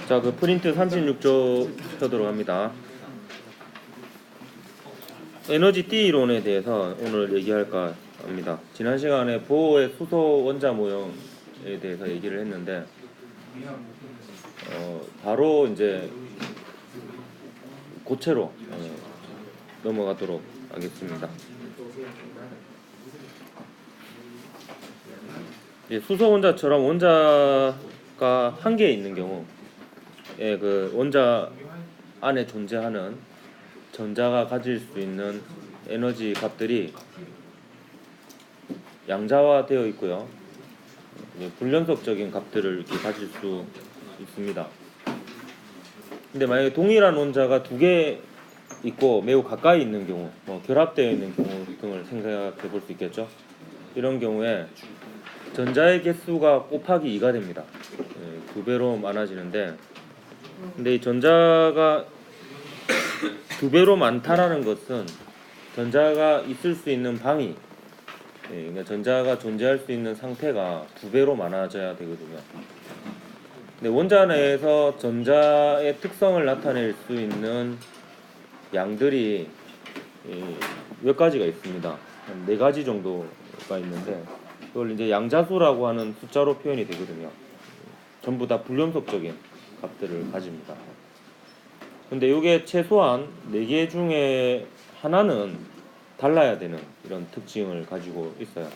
자, 그 프린트 36조 펴도록 합니다. 에너지 띠 이론에 대해서 오늘 얘기할까 합니다. 지난 시간에 보호의 수소 원자 모형에 대해서 얘기를 했는데 바로 이제 고체로 넘어가도록 하겠습니다. 수소 원자처럼 원자가 한 개 있는 경우에 그 원자 안에 존재하는 전자가 가질 수 있는 에너지 값들이 양자화되어 있고요. 불연속적인 값들을 이렇게 가질 수 있습니다. 근데 만약에 동일한 원자가 두 개 있고 매우 가까이 있는 경우, 결합되어 있는 경우 등을 생각해 볼 수 있겠죠. 이런 경우에 전자의 개수가 곱하기 2가 됩니다. 2배로 많아지는데, 근데 이 전자가 2배로 많다라는 것은 전자가 있을 수 있는 방위, 그러니까 전자가 존재할 수 있는 상태가 2배로 많아져야 되거든요. 근데 원자 내에서 전자의 특성을 나타낼 수 있는 양들이 몇 가지가 있습니다. 한 4가지 정도가 있는데, 그걸 이제 양자수라고 하는 숫자로 표현이 되거든요. 전부 다 불연속적인 값들을 가집니다. 근데 이게 최소한 4개 중에 하나는 달라야 되는 이런 특징을 가지고 있어요.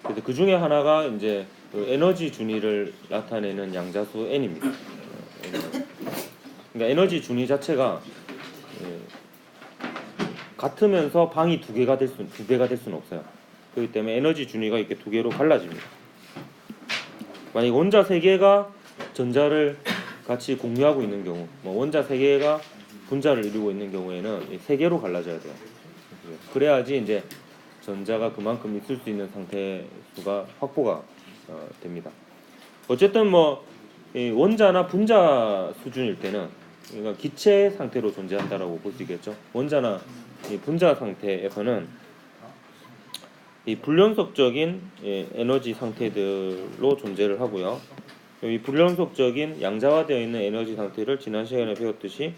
그래서 그 중에 하나가 이제 그 에너지 준위를 나타내는 양자수 n입니다. 그러니까 에너지 준위 자체가 같으면서 방이 2배가 될 수는 없어요. 그렇기 때문에 에너지 준위가 이렇게 2개로 갈라집니다. 만약 원자 3개가 전자를 같이 공유하고 있는 경우, 원자 3개가 분자를 이루고 있는 경우에는 3개로 갈라져야 돼요. 그래야지 이제 전자가 그만큼 있을 수 있는 상태 수가 확보가 됩니다. 어쨌든 원자나 분자 수준일 때는, 그러니까 기체 상태로 존재한다라고 볼 수 있겠죠. 원자나 분자 상태에서는 이 불연속적인 에너지 상태들로 존재를 하고요. 이 불연속적인 양자화되어 있는 에너지 상태를 지난 시간에 배웠듯이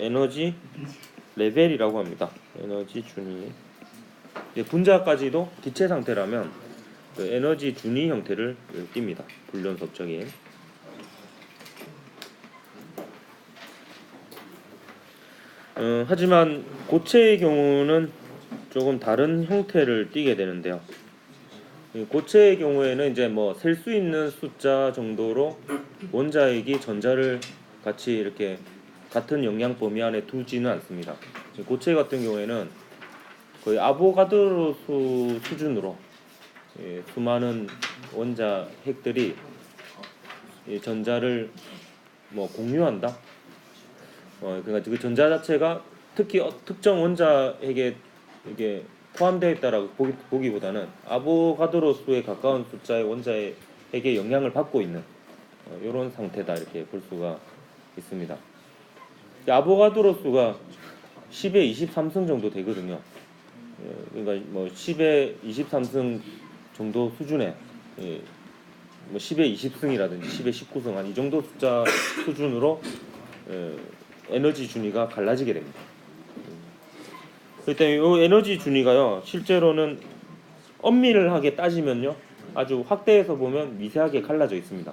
에너지 레벨이라고 합니다. 에너지 준위. 분자까지도 기체 상태라면 에너지 준위 형태를 띱니다. 불연속적인. 하지만 고체의 경우는 조금 다른 형태를 띠게 되는데요. 고체의 경우에는 이제 셀 수 있는 숫자 정도로 원자액이 전자를 같이 이렇게 같은 영향 범위 안에 두지는 않습니다. 고체 같은 경우에는 거의 아보가드로 수 수준으로 수많은 원자 핵들이 전자를 공유한다. 그러니까 그 전자 자체가 특히 특정 원자 핵에 이게 포함되어 있다라고 보기보다는 아보가드로 수에 가까운 숫자의 원자의 핵에 영향을 받고 있는 이런 상태다, 이렇게 볼 수가 있습니다. 아보가드로 수가 10의 23승 정도 되거든요. 그러니까 10의 23승 정도 수준에 10의 20승이라든지 10의 19승 한 이 정도 숫자 수준으로 에너지 준위가 갈라지게 됩니다. 그렇기 때문에 이 에너지 준위가요, 실제로는 엄밀하게 따지면요, 아주 확대해서 보면 미세하게 갈라져 있습니다.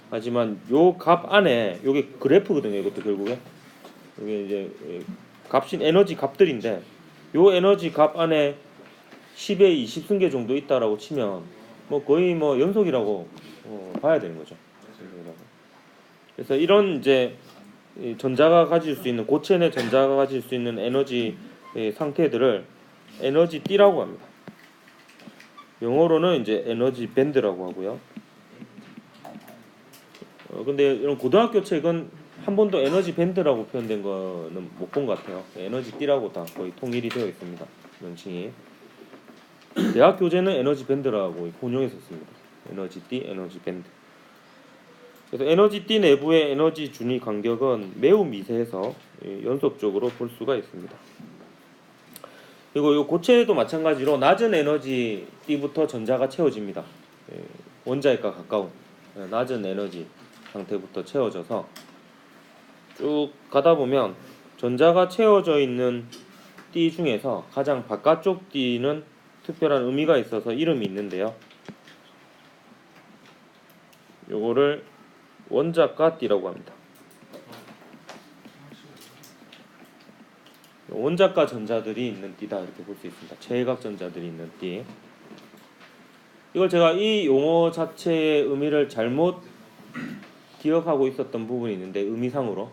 하지만 요 값 안에, 요게 그래프거든요. 이것도 결국에 이게 이제 값인 에너지 값들인데, 요 에너지 값 안에 10의 20승계 정도 있다라고 치면 거의 연속이라고 봐야 되는 거죠. 그래서 이런 이제 전자가 가질 수 있는, 고체 내 전자가 가질 수 있는 에너지 상태들을 에너지 띠라고 합니다. 영어로는 이제 에너지 밴드라고 하고요. 근데 이런 고등학교 책은 한 번도 에너지 밴드라고 표현된 거는 못 본 것 같아요. 에너지 띠라고 다 거의 통일이 되어 있습니다. 명칭이. 대학 교재는 에너지 밴드라고 혼용해서 씁니다. 에너지 띠, 에너지 밴드. 그래서 에너지 띠 내부의 에너지 준위 간격은 매우 미세해서 연속적으로 볼 수가 있습니다. 그리고 이 고체도 마찬가지로 낮은 에너지 띠부터 전자가 채워집니다. 원자핵과 가까운. 낮은 에너지 상태부터 채워져서 쭉 가다 보면 전자가 채워져 있는 띠 중에서 가장 바깥쪽 띠는 특별한 의미가 있어서 이름이 있는데요. 요거를 원자가 띠라고 합니다. 원자가 전자들이 있는 띠다 이렇게 볼 수 있습니다. 최외각 전자들이 있는 띠. 이걸 제가 이 용어 자체의 의미를 잘못 기억하고 있었던 부분이 있는데, 의미상으로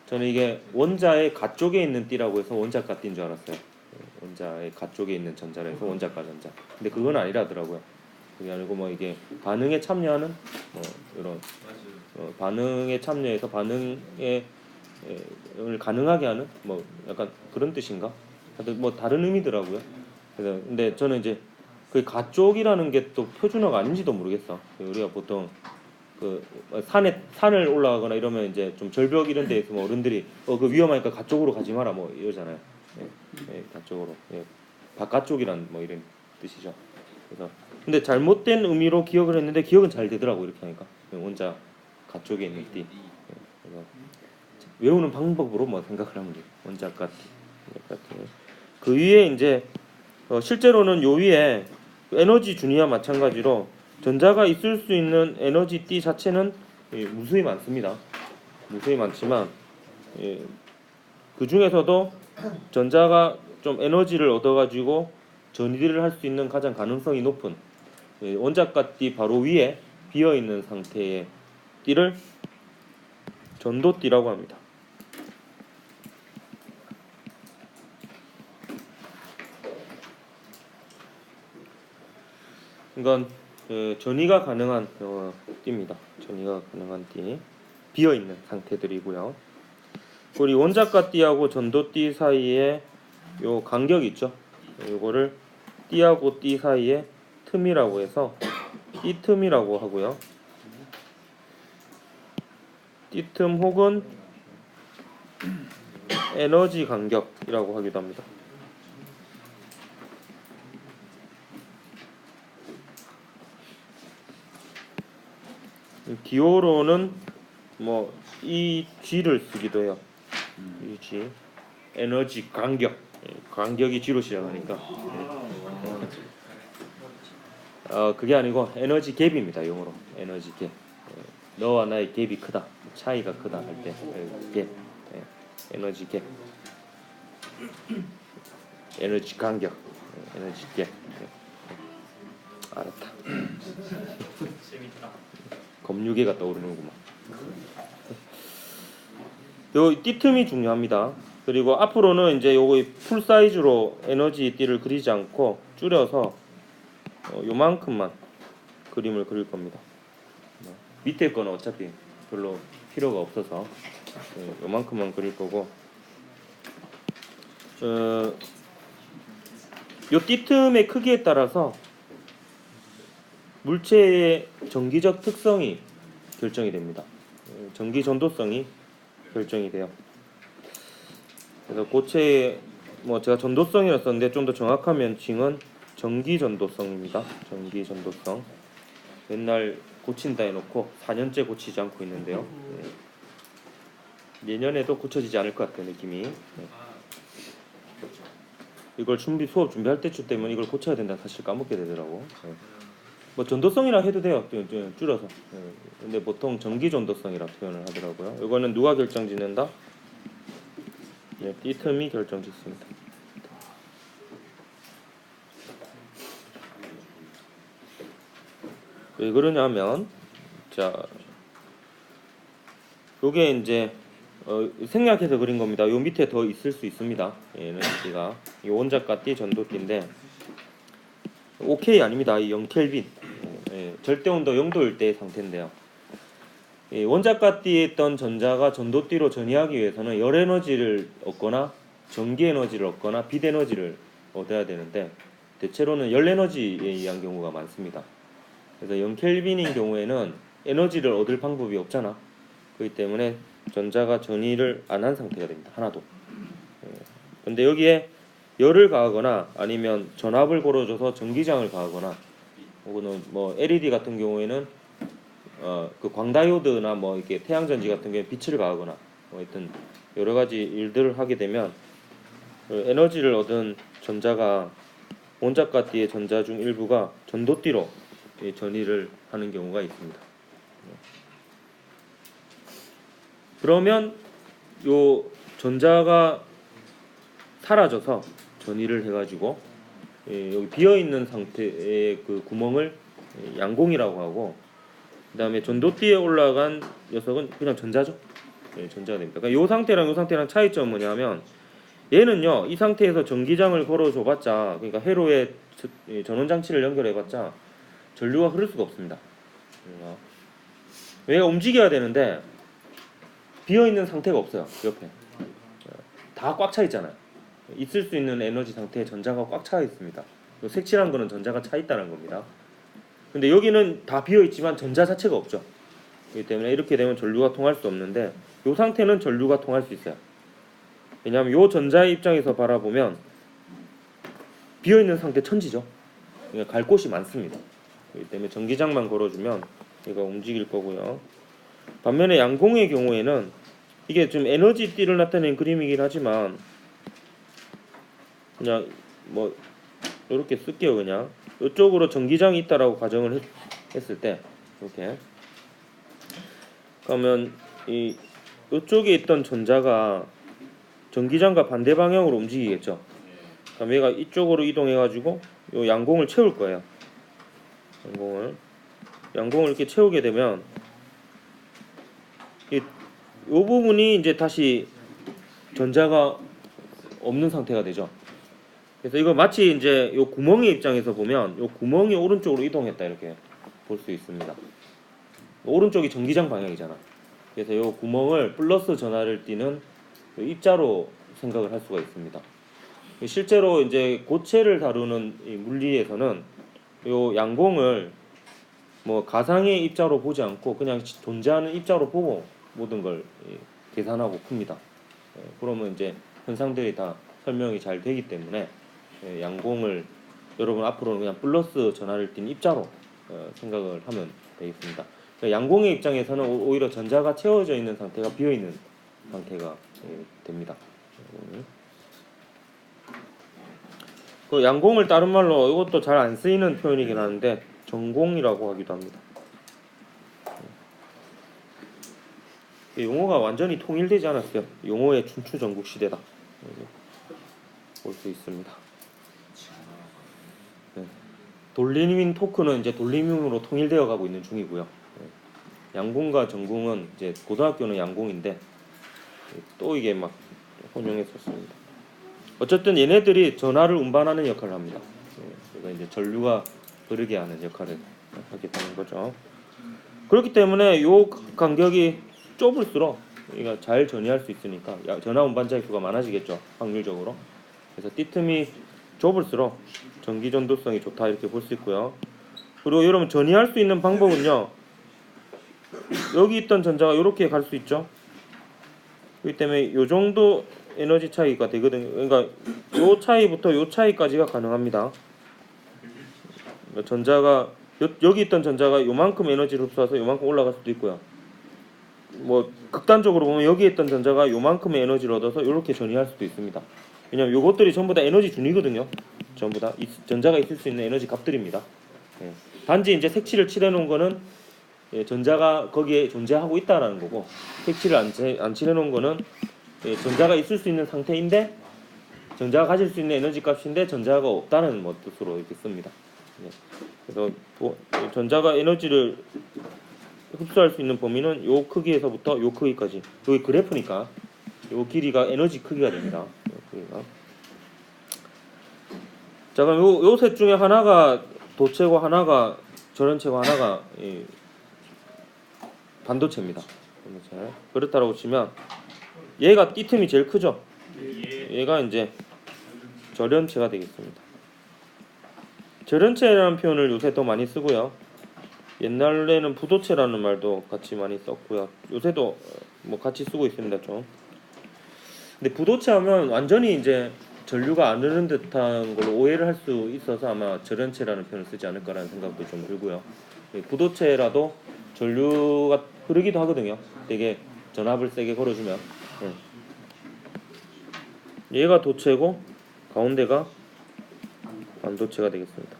저는 이게 원자의 가쪽에 있는 띠라고 해서 원자가 띠인 줄 알았어요. 원자의 가쪽에 있는 전자라 해서 원자가 전자. 근데 그건 아니라더라고요. 그게 아니고 뭐 이게 반응에 참여하는 이런 반응에 참여해서 반응에 을 가능하게 하는 뭐 약간 그런 뜻인가? 하여튼 뭐 다른 의미더라고요. 그래서 근데 저는 이제 그 가쪽이라는 게 또 표준어가 아닌지도 모르겠어. 우리가 보통 그 산을 올라가거나 이러면 이제 좀 절벽 이런 데에서 뭐 어른들이 그 위험하니까 가쪽으로 가지 마라 뭐 이러잖아요. 가쪽으로. 바깥쪽이란 뭐 이런 뜻이죠. 그래서 근데 잘못된 의미로 기억을 했는데 기억은 잘 되더라고 이렇게 하니까. 원자 가쪽에 있는 띠. 그래서 외우는 방법으로 뭐 생각을 하면 돼요. 원자가 띠. 그 위에 이제 실제로는 요 위에 에너지 준위와 마찬가지로 전자가 있을 수 있는 에너지 띠 자체는 무수히 많습니다. 무수히 많지만 그 중에서도 전자가 좀 에너지를 얻어가지고 전이를 할 수 있는 가장 가능성이 높은 원자가 띠 바로 위에 비어 있는 상태의 띠를 전도띠라고 합니다. 이건 전이가 가능한 띠입니다. 전이가 가능한 띠, 비어 있는 상태들이고요. 우리 원자가 띠하고 전도띠 사이에 요 간격이 있죠. 요거를 띠하고 띠 사이에 틈이라고 해서 띠틈이라고 하고요. 띠틈 혹은 에너지 간격이라고 하기도 합니다. 기호로는 뭐 이 G를 쓰기도 해요. 이 G, 에너지 간격, 간격이 G로 시작하니까 그게 아니고 에너지 갭입니다. 용어로 에너지 갭. 너와 나의 갭이 크다, 차이가 크다 할 때 갭, 에너지 갭, 에너지 간격, 에너지 갭. 알았다. 검유계가 떠오르는구만. 요 띠틈이 중요합니다. 그리고 앞으로는 이제 요거 풀 사이즈로 에너지 띠를 그리지 않고 줄여서 요만큼만 그림을 그릴 겁니다. 밑에 거는 어차피 별로 필요가 없어서 요만큼만 그릴 거고, 요 띠틈의 크기에 따라서 물체의 전기적 특성이 결정이 됩니다. 전기 전도성이 결정이 돼요. 그래서 고체의 뭐 제가 전도성이라 썼는데 좀 더 정확하면 징은 전기 전도성입니다. 전기 전도성. 맨날 고친다 해놓고 4년째 고치지 않고 있는데요. 내년에도 고쳐지지 않을 것 같아요, 느낌이. 이걸 수업 준비할 때쯤 되면 이걸 고쳐야 된다 사실 까먹게 되더라고. 뭐 전도성이라 해도 돼요. 줄여서. 근데 보통 전기 전도성이라 표현을 하더라고요. 이거는 누가 결정짓는다? 띠틈이 결정짓습니다. 왜 그러냐면, 자, 요게 이제 생략해서 그린 겁니다. 요 밑에 더 있을 수 있습니다. 에너지가 이 원자가 띠 전도띠인데 OK 아닙니다. 이 0켈빈. 절대온도 0도일 때의 상태인데요. 원자가 띠에 있던 전자가 전도띠로 전이하기 위해서는 열 에너지를 얻거나 전기 에너지를 얻거나 빛 에너지를 얻어야 되는데 대체로는 열 에너지에 의한 경우가 많습니다. 그래서 0켈빈인 경우에는 에너지를 얻을 방법이 없잖아. 그렇기 때문에 전자가 전이를 안 한 상태가 됩니다. 하나도. 근데 여기에 열을 가하거나 아니면 전압을 걸어줘서 전기장을 가하거나, 혹은 뭐 LED 같은 경우에는 그 광다이오드나 뭐 이렇게 태양전지 같은 경우에 빛을 가하거나 뭐 하여튼 여러 가지 일들을 하게 되면 그 에너지를 얻은 전자가 원자가띠의 전자 중 일부가 전도띠로 전이를 하는 경우가 있습니다. 그러면 요 전자가 사라져서 전이를 해가지고 여기 비어 있는 상태의 그 구멍을 양공이라고 하고, 그다음에 전도띠에 올라간 녀석은 그냥 전자죠. 전자가 됩니다. 그러니까 요 상태랑 요 상태랑 차이점은 뭐냐면, 얘는요 이 상태에서 전기장을 걸어줘봤자, 그러니까 회로에 전원 장치를 연결해봤자 전류가 흐를 수가 없습니다. 얘가 움직여야 되는데 비어 있는 상태가 없어요. 옆에 다 꽉 차 있잖아요. 있을 수 있는 에너지 상태에 전자가 꽉 차 있습니다. 색칠한 거는 전자가 차 있다는 겁니다. 근데 여기는 다 비어 있지만 전자 자체가 없죠. 그렇기 때문에 이렇게 되면 전류가 통할 수 없는데, 이 상태는 전류가 통할 수 있어요. 왜냐하면 이 전자의 입장에서 바라보면 비어 있는 상태 천지죠. 그러니까 갈 곳이 많습니다. 그렇기 때문에 전기장만 걸어주면 얘가 움직일 거고요. 반면에 양공의 경우에는 이게 좀 에너지띠를 나타내는 그림이긴 하지만, 그냥 뭐 이렇게 쓸게요. 그냥 이쪽으로 전기장이 있다라고 가정을 했을 때 이렇게 그러면 이 이쪽에 있던 전자가 전기장과 반대 방향으로 움직이겠죠. 그럼 얘가 이쪽으로 이동해가지고 요 양공을 채울 거예요. 양공을 이렇게 채우게 되면 이 부분이 이제 다시 전자가 없는 상태가 되죠. 그래서 이거 마치 이제 요 구멍의 입장에서 보면 요 구멍이 오른쪽으로 이동했다 이렇게 볼 수 있습니다. 오른쪽이 전기장 방향이잖아. 그래서 요 구멍을 플러스 전하를 띠는 입자로 생각을 할 수가 있습니다. 실제로 이제 고체를 다루는 이 물리에서는 요 양공을 뭐 가상의 입자로 보지 않고 그냥 존재하는 입자로 보고 모든 걸 계산하고 풉니다. 그러면 이제 현상들이 다 설명이 잘 되기 때문에 양공을 여러분 앞으로는 그냥 플러스 전하를 띤 입자로 생각을 하면 되겠습니다. 그러니까 양공의 입장에서는 오히려 전자가 채워져 있는 상태가 비어 있는 상태가 됩니다. 그 양공을 다른 말로 이것도 잘 안 쓰이는 표현이긴 하는데 전공이라고 하기도 합니다. 용어가 완전히 통일되지 않았어요. 용어의 춘추전국 시대다 볼 수 있습니다. 돌림인 토크는 이제 돌림인으로 통일되어 가고 있는 중이고요. 양공과 전공은 이제 고등학교는 양공인데 또 이게 막 혼용했었습니다. 어쨌든 얘네들이 전하를 운반하는 역할을 합니다. 그러니까 이제 전류가 흐르게 하는 역할을 하게 되는 거죠. 그렇기 때문에 요 간격이 좁을수록 우리가 잘 전이할 수 있으니까 전하 운반자의 수가 많아지겠죠, 확률적으로. 그래서 띠틈이 좁을수록 전기 전도성이 좋다 이렇게 볼 수 있고요. 그리고 여러분 전이할 수 있는 방법은요, 여기 있던 전자가 이렇게 갈 수 있죠. 그렇기 때문에 요 정도 에너지 차이가 되거든요. 그러니까 요 차이부터 요 차이까지가 가능합니다. 전자가 여기 있던 전자가 요만큼 에너지를 흡수해서 요만큼 올라갈 수도 있고요. 뭐 극단적으로 보면 여기 있던 전자가 요만큼의 에너지를 얻어서 이렇게 전이할 수도 있습니다. 왜냐면 요것들이 전부 다 에너지 준이거든요. 전부 다 전자가 있을 수 있는 에너지 값들입니다. 단지 이제 색칠을 칠해 놓은 거는 전자가 거기에 존재하고 있다라는 거고, 색칠을 안 칠해 놓은 거는 전자가 있을 수 있는 상태인데 전자가 가질 수 있는 에너지 값인데 전자가 없다는 뭐 뜻으로 이렇게 씁니다. 그래서 전자가 에너지를 흡수할 수 있는 범위는 요 크기에서부터 요 크기까지. 여기 그래프니까 요 길이가 에너지 크기가 됩니다. 요 크기가. 자, 그럼 요 셋 중에 하나가 도체고 하나가 전원체고 하나가 반도체입니다. 그렇다라고 치면 얘가 띠틈이 제일 크죠. 얘가 이제 절연체가 되겠습니다. 절연체라는 표현을 요새 더 많이 쓰고요. 옛날에는 부도체라는 말도 같이 많이 썼고요. 요새도 뭐 같이 쓰고 있습니다, 좀. 근데 부도체 하면 완전히 이제 전류가 안 흐르는 듯한 걸로 오해를 할 수 있어서 아마 절연체라는 표현을 쓰지 않을까라는 생각도 좀 들고요. 부도체라도 전류가 흐르기도 하거든요. 되게 전압을 세게 걸어주면. 얘가 도체고 가운데가 반도체가 되겠습니다.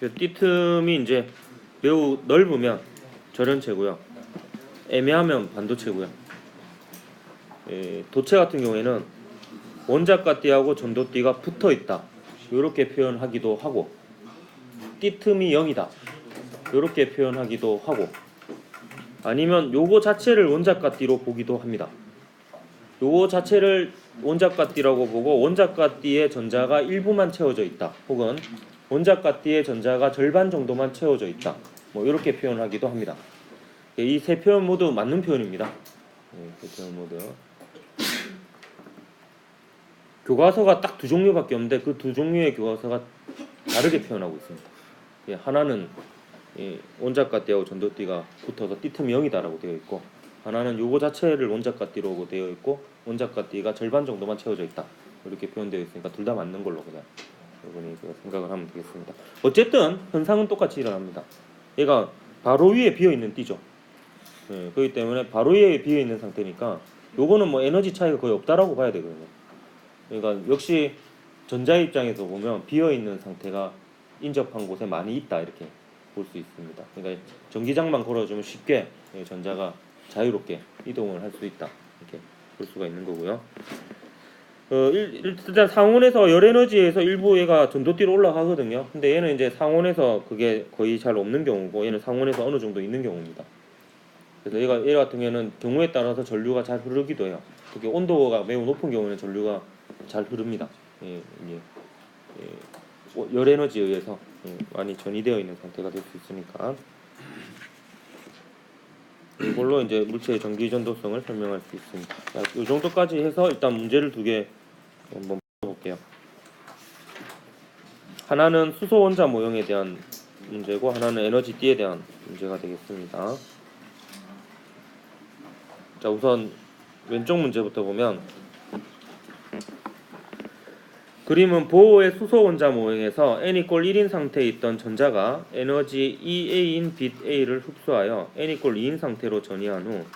띠틈이 이제 매우 넓으면 절연체고요. 애매하면 반도체고요. 도체 같은 경우에는 원자가 띠하고 전도띠가 붙어 있다. 이렇게 표현하기도 하고, 띠틈이 0이다. 이렇게 표현하기도 하고, 아니면 요거 자체를 원자가 띠로 보기도 합니다. 요거 자체를 원자가 띠라고 보고 원자가 띠의 전자가 일부만 채워져 있다. 혹은 원자가 띠의 전자가 절반 정도만 채워져 있다. 뭐 이렇게 표현하기도 합니다. 이 세 표현 모두 맞는 표현입니다. 세 표현 모두. 교과서가 딱 두 종류밖에 없는데 그 두 종류의 교과서가 다르게 표현하고 있습니다. 하나는 원자가 띠하고 전도띠가 붙어서 띠틈이 0이다라고 되어 있고, 하나는 요거 자체를 원자가 띠로 되어 있고 원자가 띠가 절반 정도만 채워져 있다. 이렇게 표현되어 있으니까 둘 다 맞는 걸로 그냥 여러분이 생각을 하면 되겠습니다. 어쨌든 현상은 똑같이 일어납니다. 얘가 바로 위에 비어 있는 띠죠. 그렇기 때문에 바로 위에 비어 있는 상태니까 요거는 뭐 에너지 차이가 거의 없다라고 봐야 되거든요. 그러니까 역시 전자 입장에서 보면 비어 있는 상태가 인접한 곳에 많이 있다 이렇게 볼 수 있습니다. 그러니까 전기장만 걸어주면 쉽게 전자가 자유롭게 이동을 할 수 있다 이렇게 볼 수가 있는 거고요. 일단 상온에서 열에너지에서 일부 얘가 전도띠로 올라가거든요. 근데 얘는 이제 상온에서 그게 거의 잘 없는 경우고, 얘는 상온에서 어느 정도 있는 경우입니다. 그래서 얘 같은 경우에는 경우에 따라서 전류가 잘 흐르기도 해요. 특히 온도가 매우 높은 경우에는 전류가 잘 흐릅니다. 열에너지에 의해서 많이 전이되어 있는 상태가 될 수 있으니까. 이걸로 이제 물체의 전기 전도성을 설명할 수 있습니다. 자, 이 정도까지 해서 일단 문제를 두 개 한번 풀어볼게요. 하나는 수소 원자 모형에 대한 문제고, 하나는 에너지 띠에 대한 문제가 되겠습니다. 자, 우선 왼쪽 문제부터 보면, 그림은 보호의 수소 원자 모형에서 n=1인 상태에 있던 전자가 에너지 EA인 빛 A를 흡수하여 n=2인 상태로 전이한 후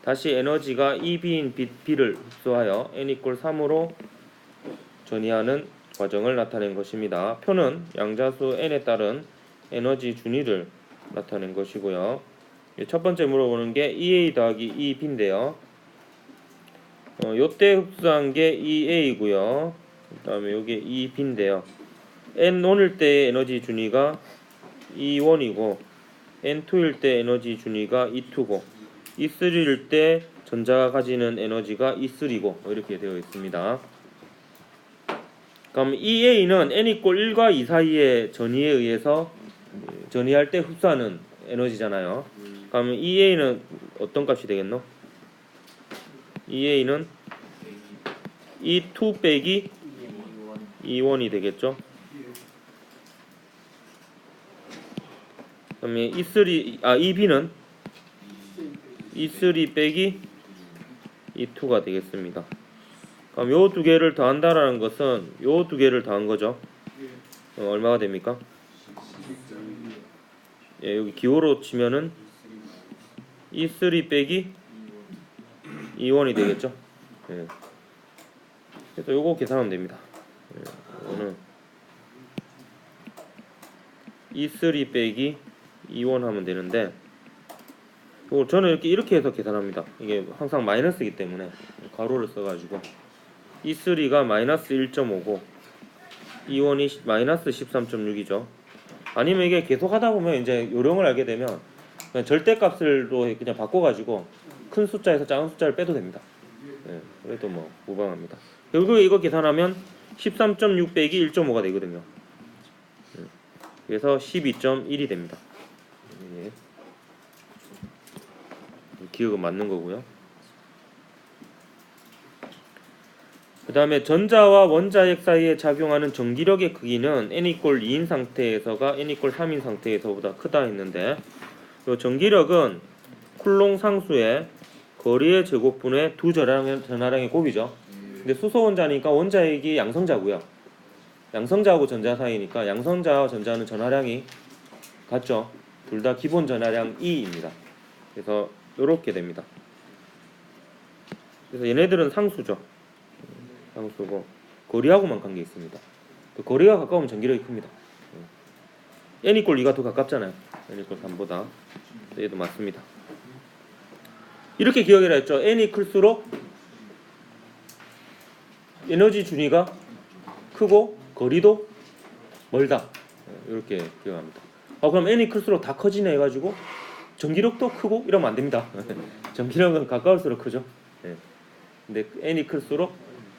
다시 에너지가 EB인 빛 B를 흡수하여 n=3으로 전이하는 과정을 나타낸 것입니다. 표는 양자수 n에 따른 에너지 준위를 나타낸 것이고요. 첫 번째 물어보는 게 EA 더하기 EB인데요. 요때 흡수한 게 EA고요. 그 다음에 여기 EB인데요. N1일 때 에너지 준위가 E1이고, N2일 때 에너지 준위가 E2고, E3일 때 전자가 가지는 에너지가 E3고 이렇게 되어 있습니다. 그럼 EA는 n=1과 2 사이의 전위에 의해서 전이할 때 흡수하는 에너지잖아요. 그럼 EA는 어떤 값이 되겠노? EA는 E2 빼기 E1이 되겠죠. 그다음에 EB는 E3 빼기 E2가 되겠습니다. 그럼 요 두 개를 더한다라는 것은 요 두 개를 더한 거죠. 얼마가 됩니까? 여기 기호로 치면은 E3 빼기 E1이 되겠죠. 그래서 요거 계산하면 됩니다. 이거는 E3 빼기 E1 하면 되는데, 이거 저는 이렇게 해서 계산합니다. 이게 항상 마이너스이기 때문에 괄호를 써가지고 E3가 마이너스 1.5고 E1이 마이너스 13.6이죠. 아니면 이게 계속 하다 보면 이제 요령을 알게 되면 그냥 절대값을로 그냥 바꿔가지고 큰 숫자에서 작은 숫자를 빼도 됩니다. 그래도 뭐 무방합니다. 결국에 이거 계산하면 13.6 빼기 1.5가 되거든요. 그래서 12.1이 됩니다. 기억은 맞는 거고요. 그 다음에 전자와 원자핵 사이에 작용하는 전기력의 크기는 n=2인 상태에서가 n=3인 상태에서보다 크다 했는데, 이 전기력은 쿨롱 상수의 거리의 제곱분의 두 전하량의 곱이죠. 근데 수소 원자니까 원자핵이 양성자고요. 양성자하고 전자 사이니까 양성자와 전자는 전하량이 같죠. 둘 다 기본 전하량 E입니다. 그래서 이렇게 됩니다. 그래서 얘네들은 상수죠. 상수고 거리하고만 관계 있습니다. 그 거리가 가까우면 전기력이 큽니다. n = 2가 더 가깝잖아요. n = 3보다. 얘도 맞습니다. 이렇게 기억해라 했죠. n이 클수록 에너지 준위가 크고 거리도 멀다. 이렇게 기억합니다. 그럼 n이 클수록 다 커지네 해가지고 전기력도 크고 이러면 안 됩니다. 전기력은 가까울수록 크죠. 근데 n이 클수록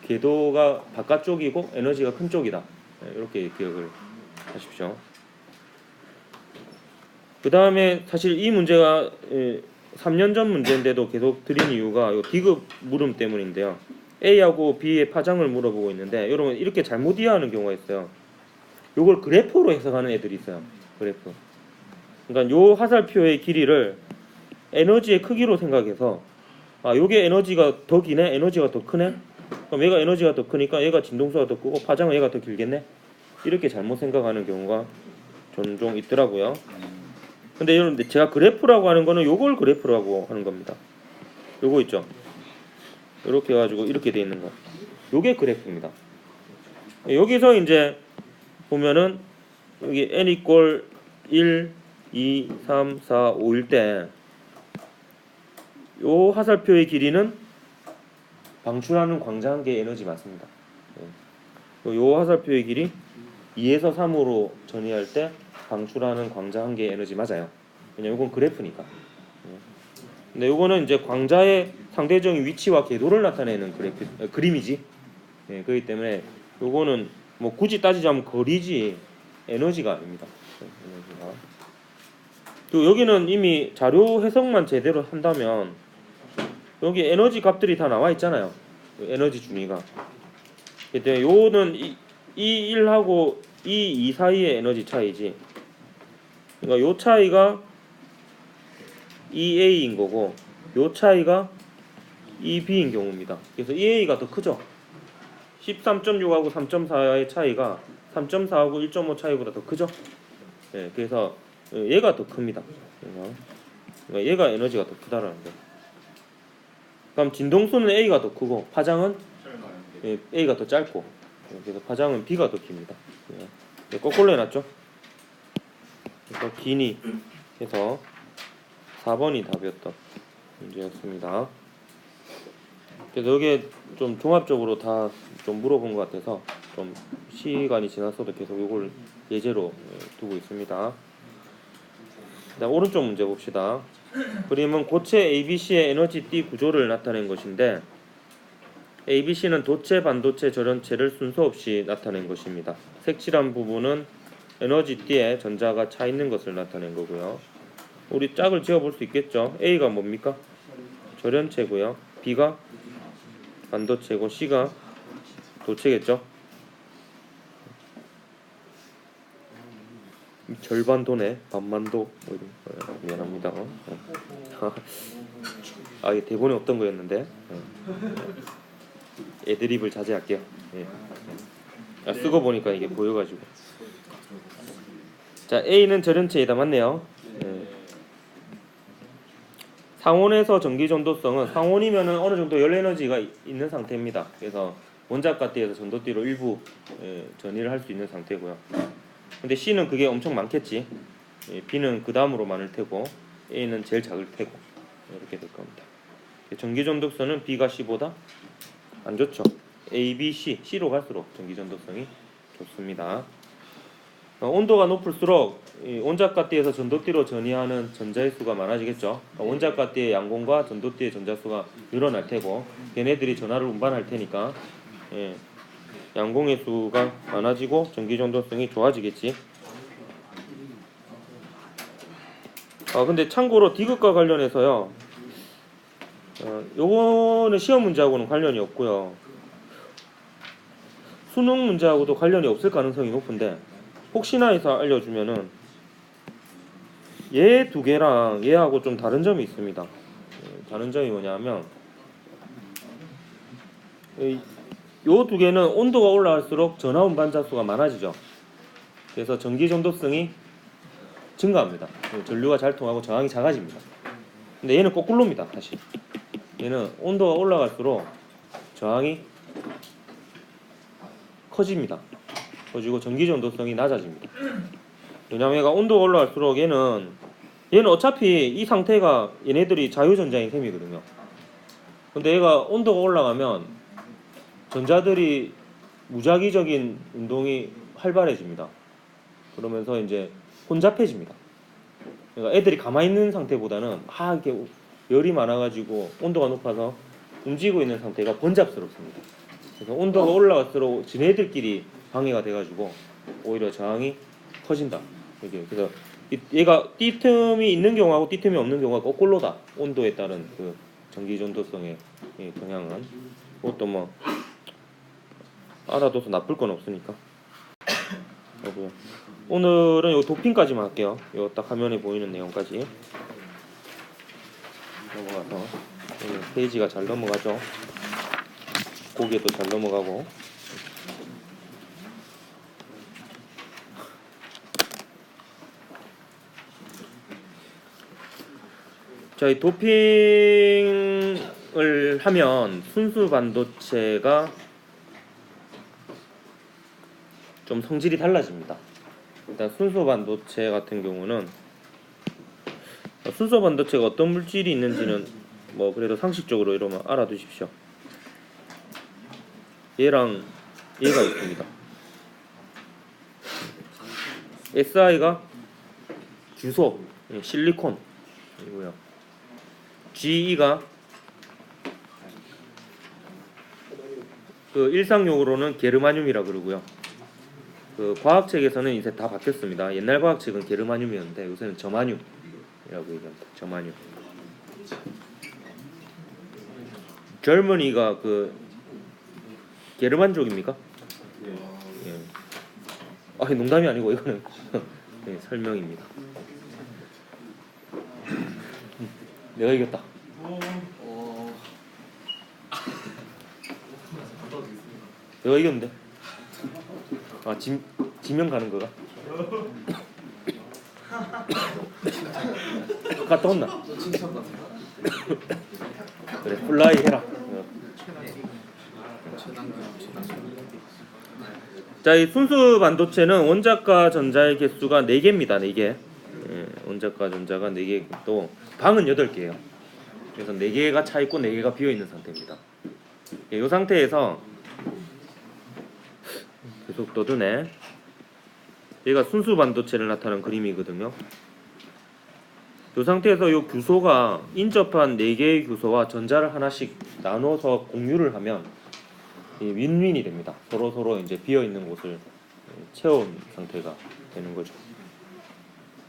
궤도가 바깥쪽이고 에너지가 큰 쪽이다. 이렇게 기억을 하십시오. 그 다음에 사실 이 문제가 3년 전 문제인데도 계속 드린 이유가 이 디귿 물음 때문인데요. A하고 B의 파장을 물어보고 있는데 여러분 이렇게 잘못 이해하는 경우가 있어요. 요걸 그래프로 해석하는 애들이 있어요. 그래프. 그러니까 요 화살표의 길이를 에너지의 크기로 생각해서 요게 에너지가 더 기네? 에너지가 더 크네? 그럼 얘가 에너지가 더 크니까 얘가 진동수가 더 크고 파장은 얘가 더 길겠네? 이렇게 잘못 생각하는 경우가 종종 있더라고요. 근데 여러분들 제가 그래프라고 하는 거는 요걸 그래프라고 하는 겁니다. 요거 있죠? 이렇게 해가지고 이렇게 돼 있는 거. 요게 그래프입니다. 여기서 이제 보면은 여기 n = 1, 2, 3, 4, 5일 때 요 화살표의 길이는 방출하는 광자한계의 에너지 맞습니다. 요 화살표의 길이 2에서 3으로 전이할 때 방출하는 광자한계의 에너지 맞아요. 왜냐면 이건 그래프니까. 근데 요거는 이제 광자의 상대적인 위치와 궤도를 나타내는 그림이지. 그렇기 때문에 요거는 뭐 굳이 따지자면 거리지 에너지가 아닙니다. 에너지가. 또 여기는 이미 자료 해석만 제대로 한다면 여기 에너지 값들이 다 나와 있잖아요. 에너지 준위가. 그때 요는 E1하고 E2 사이의 에너지 차이지. 그러니까 요 차이가 EA인 거고 요 차이가 EB인 경우입니다. 그래서 EA가 더 크죠. 13.6하고 3.4의 차이가 3.4하고 1.5 차이보다 더 크죠. 그래서 얘가 더 큽니다. 그러니까 얘가 에너지가 더 크다라는 거. 그럼 진동수는 A가 더 크고 파장은 A가 더 짧고 그래서 파장은 B가 더 깁니다. 거꾸로 해놨죠. 그래서 기니 해서 4번이 답이었던 문제였습니다. 그래서 여기에 좀 종합적으로 다 좀 물어본 것 같아서 좀 시간이 지났어도 계속 이걸 예제로 두고 있습니다. 자, 오른쪽 문제 봅시다. 그림은 고체 ABC의 에너지 띠 구조를 나타낸 것인데 ABC는 도체, 반도체, 절연체를 순서 없이 나타낸 것입니다. 색칠한 부분은 에너지 띠에 전자가 차 있는 것을 나타낸 거고요. 우리 짝을 지어볼 수 있겠죠. A가 뭡니까? 절연체고요. B가 반도체고 C가 도체겠죠. 절반 도네, 반만도. 미안합니다. 이게 대본에 없던 거였는데. 애드립을 자제할게요. 쓰고 보니까 이게 보여가지고. 자, A는 절연체이다. 맞네요. 상온에서 전기 전도성은 상온이면은 어느 정도 열 에너지가 있는 상태입니다. 그래서 원자가띠에서 전도띠로 일부 전이를 할 수 있는 상태고요. 근데 C는 그게 엄청 많겠지. B는 그 다음으로 많을 테고 A는 제일 작을 테고 이렇게 될 겁니다. 전기 전도성은 B가 C보다 안 좋죠. A, B, C, C로 갈수록 전기 전도성이 좋습니다. 온도가 높을수록 온자가띠에서 전도띠로 전이하는 전자의 수가 많아지겠죠. 온자가띠의 양공과 전도띠의 전자수가 늘어날 테고 걔네들이 전하를 운반할 테니까 양공의 수가 많아지고 전기 전도성이 좋아지겠지. 근데 참고로 디귿과 관련해서요. 요거는 시험 문제하고는 관련이 없고요. 수능 문제하고도 관련이 없을 가능성이 높은데 혹시나 해서 알려주면은 얘 두 개랑 얘하고 좀 다른 점이 있습니다. 다른 점이 뭐냐면 요 두 개는 온도가 올라갈수록 전하 운반자 수가 많아지죠. 그래서 전기 전도성이 증가합니다. 전류가 잘 통하고 저항이 작아집니다. 근데 얘는 거꾸로입니다. 다시 얘는 온도가 올라갈수록 저항이 커집니다. 커지고 전기 전도성이 낮아집니다. 왜냐면 얘가 온도가 올라갈수록 얘는 어차피 이 상태가 얘네들이 자유전자인 셈이거든요. 근데 얘가 온도가 올라가면 전자들이 무작위적인 운동이 활발해집니다. 그러면서 이제 혼잡해집니다. 그러니까 애들이 가만히 있는 상태보다는 막 이렇게 열이 많아가지고 온도가 높아서 움직이고 있는 상태가 번잡스럽습니다. 그래서 온도가 올라갈수록 지네들끼리 방해가 돼가지고 오히려 저항이 커진다. 이게 그래서 얘가 띠틈이 있는 경우하고 띠틈이 없는 경우가 거꾸로다. 온도에 따른 그 전기 전도성의 경향은 그것도 뭐 알아둬서 나쁠 건 없으니까. 오늘은 요 도핑까지만 할게요. 요 딱 화면에 보이는 내용까지 넘어가서 오늘 페이지가 잘 넘어가죠. 고개도 잘 넘어가고. 자, 이 도핑을 하면 순수 반도체가 좀 성질이 달라집니다. 일단 순수 반도체 같은 경우는 순수 반도체가 어떤 물질이 있는지는 뭐 그래도 상식적으로 이러면 알아두십시오. 얘랑 얘가 있습니다. SI가 규소, 실리콘이고요. GE가 그 일상용어로는 게르마늄이라 그러고요. 그 과학책에서는 이제 다 바뀌었습니다. 옛날 과학책은 게르마늄이었는데 요새는 저마늄이라고 얘기합니다. 저마늄. 젊은이가 그 게르만족입니까? 예. 아, 농담이 아니고 이거는 네, 설명입니다. 내가 이겼다. 내가 이겼는데. 아, 지면 가는 거가? 갔다 온나? 그래, 플라이 해라. 자, 이 순수 반도체는 원자과 전자의 개수가 4개입니다. 4개. 예, 원자과 전자가 4개. 또 방은 8개예요. 그래서 4개가 차 있고 4개가 비어 있는 상태입니다. 예, 이 상태에서 계속 떠드네. 얘가 순수 반도체를 나타내는 그림이거든요. 이 상태에서 이 규소가 인접한 4개의 규소와 전자를 하나씩 나눠서 공유를 하면 윈윈이 됩니다. 서로 이제 비어 있는 곳을 채운 상태가 되는 거죠.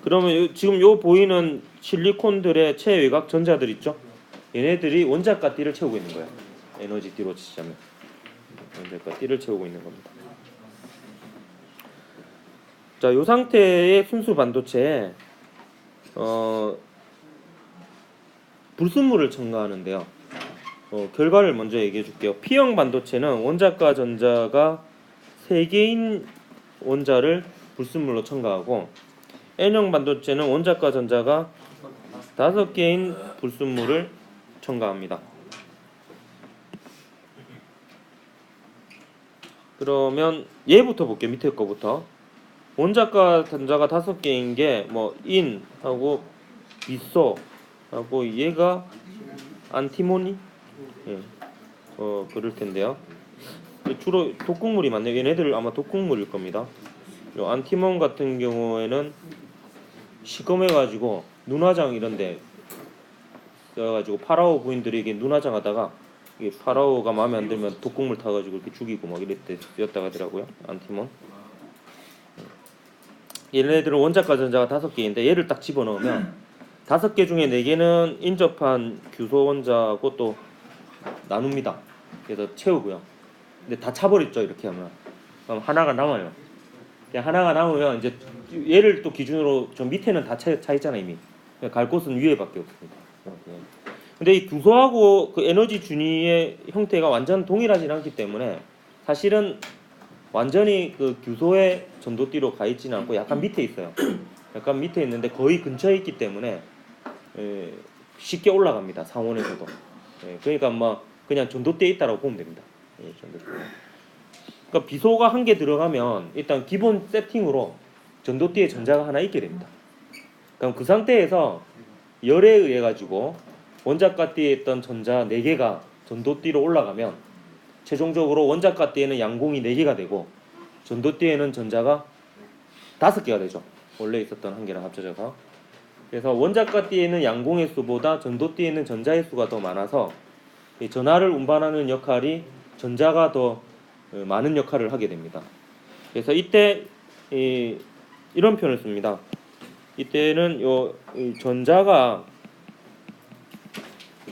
그러면 지금 요 보이는 실리콘들의 최외곽 전자들 있죠? 얘네들이 원자과 띠를 채우고 있는 거예요. 에너지 띠로 치자면 원자과 띠를 채우고 있는 겁니다. 자, 요 상태의 순수 반도체에 불순물을 첨가하는데요. 결과를 먼저 얘기해 줄게요. P형 반도체는 원자과 전자가 3개인 원자를 불순물로 첨가하고, N형 반도체는 원자과 전자가 5개인 불순물을 첨가합니다. 그러면 얘부터 볼게요. 밑에 거부터. 원자과 전자가 5개인 게 뭐 인하고 비소하고 얘가 안티모니? 예. 그럴 텐데요. 주로 독극물이 많네요. 얘네들 아마 독극물일 겁니다. 요 안티몬 같은 경우에는 시커매가지고 눈화장 이런데 써가지고 파라오 부인들에게 눈화장 하다가 이게 파라오가 마음에 안 들면 독극물 타가지고 이렇게 죽이고 막 이랬대 쓰였다고 하더라고요. 안티몬. 얘네들은 원자과 전자가 5개인데 얘를 딱 집어넣으면 5개 중에 4개는 인접한 규소 원자하고 또 나눕니다. 그래서 채우고요. 근데 다 차버렸죠. 이렇게 하면 그럼 하나가 남아요. 그냥 하나가 남으면 이제 얘를 또 기준으로 저 밑에는 다 차 있잖아 이미. 갈 곳은 위에밖에 없습니다. 근데 이 규소하고 그 에너지 준위의 형태가 완전 동일하진 않기 때문에 사실은 완전히 그 규소의 전도띠로 가 있지는 않고 약간 밑에 있어요. 약간 밑에 있는데 거의 근처에 있기 때문에 쉽게 올라갑니다. 상원에서도. 그러니까 뭐 그냥 전도띠에 있다라고 보면 됩니다. 전도띠. 그러니까 비소가 한 개 들어가면 일단 기본 세팅으로 전도띠에 전자가 하나 있게 됩니다. 그럼 그 상태에서 열에 의해 가지고 원자가띠에 있던 전자 4개가 전도띠로 올라가면 최종적으로 원자가띠에는 양공이 4개가 되고 전도띠에는 전자가 5개가 되죠. 원래 있었던 한 개랑 합쳐져서. 그래서 원자가띠에는 양공의 수보다 전도띠에는 전자의 수가 더 많아서 이 전하를 운반하는 역할이 전자가 더 많은 역할을 하게 됩니다. 그래서 이때 이런 표현을 씁니다. 이때는 전자가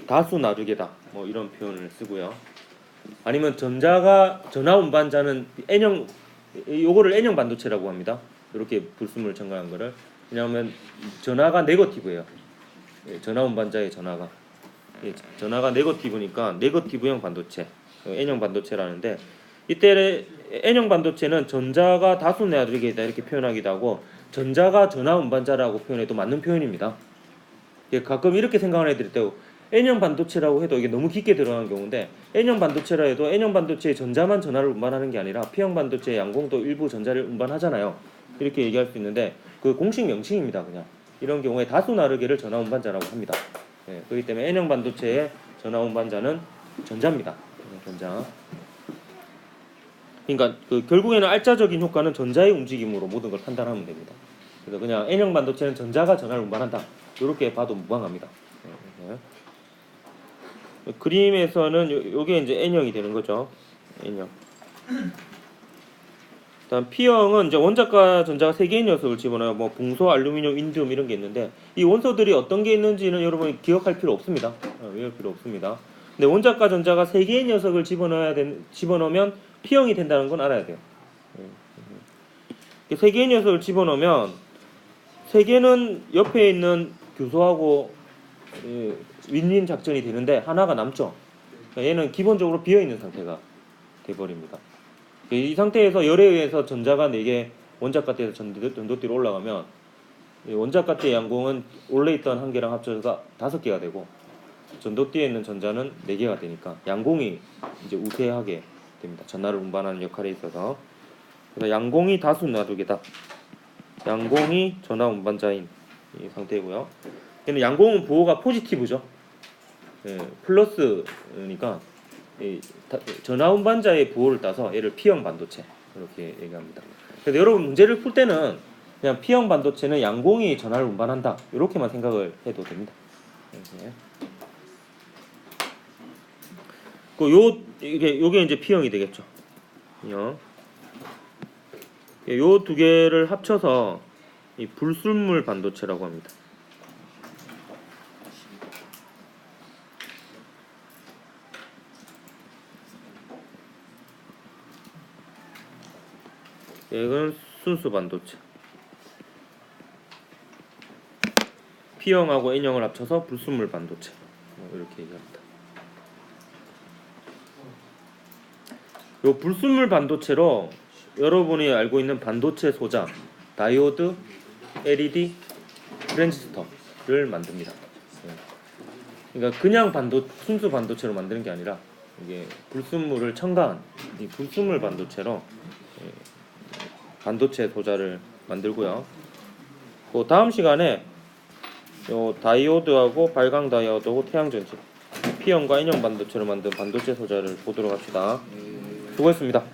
다수 나르게다 뭐 이런 표현을 쓰고요. 아니면 전자가 전하 운반자는 N형, 요거를 N형 반도체라고 합니다. 이렇게 불순물 첨가한 거를. 왜냐하면 전하가 네거티브예요. 전하 운반자의 전하가 네거티브니까 네거티브형 반도체, N형 반도체라는데, 이때 N형 반도체는 전자가 다수 나르게다 이렇게 표현하기도 하고 전자가 전하 운반자라고 표현해도 맞는 표현입니다. 가끔 이렇게 생각하는 애들이 있다고, N형 반도체라고 해도 이게 너무 깊게 들어가는 경우인데, N형 반도체라 해도 N형 반도체의 전자만 전하를 운반하는 게 아니라 P형 반도체의 양공도 일부 전자를 운반하잖아요. 이렇게 얘기할 수 있는데 그 공식 명칭입니다. 그냥 이런 경우에 다수 나르게를 전하 운반자라고 합니다. 그렇기 때문에 N형 반도체의 전하 운반자는 전자입니다. 전자. 그러니까 결국에는 알짜적인 효과는 전자의 움직임으로 모든 걸 판단하면 됩니다. 그래서 그냥 N형 반도체는 전자가 전하를 운반한다, 이렇게 봐도 무방합니다. 그림에서는 요게 이제 N형이 되는 거죠. N형. 다음 P형은 이제 원자과 전자가 3개의 녀석을 집어넣어요. 뭐 붕소, 알루미늄, 인디움 이런 게 있는데 이 원소들이 어떤 게 있는지는 여러분이 기억할 필요 없습니다. 외울 필요 없습니다. 근데 원자과 전자가 3개의 녀석을 집어넣으면 P형이 된다는 건 알아야 돼요. 3개의 녀석을 집어넣으면 3개는 옆에 있는 규소하고 윈윈 작전이 되는데 하나가 남죠. 얘는 기본적으로 비어있는 상태가 돼버립니다. 이 상태에서 열에 의해서 전자가 4개 원자가띠에서 전도띠로 올라가면 원자가띠의 양공은 원래 있던 한 개랑 합쳐서 5개가 되고 전도띠에 있는 전자는 4개가 되니까 양공이 이제 우세하게 됩니다. 전하를 운반하는 역할에 있어서. 그래서 양공이 다수 나르게다. 양공이 전하 운반자인 이 상태고요. 얘는 양공은 보호가 포지티브죠. 플러스니까 전하 운반자의 보호를 따서 얘를 P형 반도체 이렇게 얘기합니다. 그래서 여러분 문제를 풀 때는 그냥 P형 반도체는 양공이 전하를 운반한다 이렇게만 생각을 해도 됩니다. 요게 이제 P형이 되겠죠. 요 두 개를 합쳐서 이 불순물 반도체라고 합니다. 이건 순수 반도체. P형하고 N형을 합쳐서 불순물 반도체. 이렇게 얘기합니다. 요 불순물 반도체로 여러분이 알고 있는 반도체 소자, 다이오드, LED, 트랜지스터를 만듭니다. 그러니까 그냥 순수 반도체로 만드는 게 아니라 이게 불순물을 첨가한 이 불순물 반도체로 반도체 소자를 만들고요. 그 다음 시간에 요 다이오드하고 발광 다이오드하고 태양전지, P형과 N형 반도체로 만든 반도체 소자를 보도록 합시다. 수고했습니다.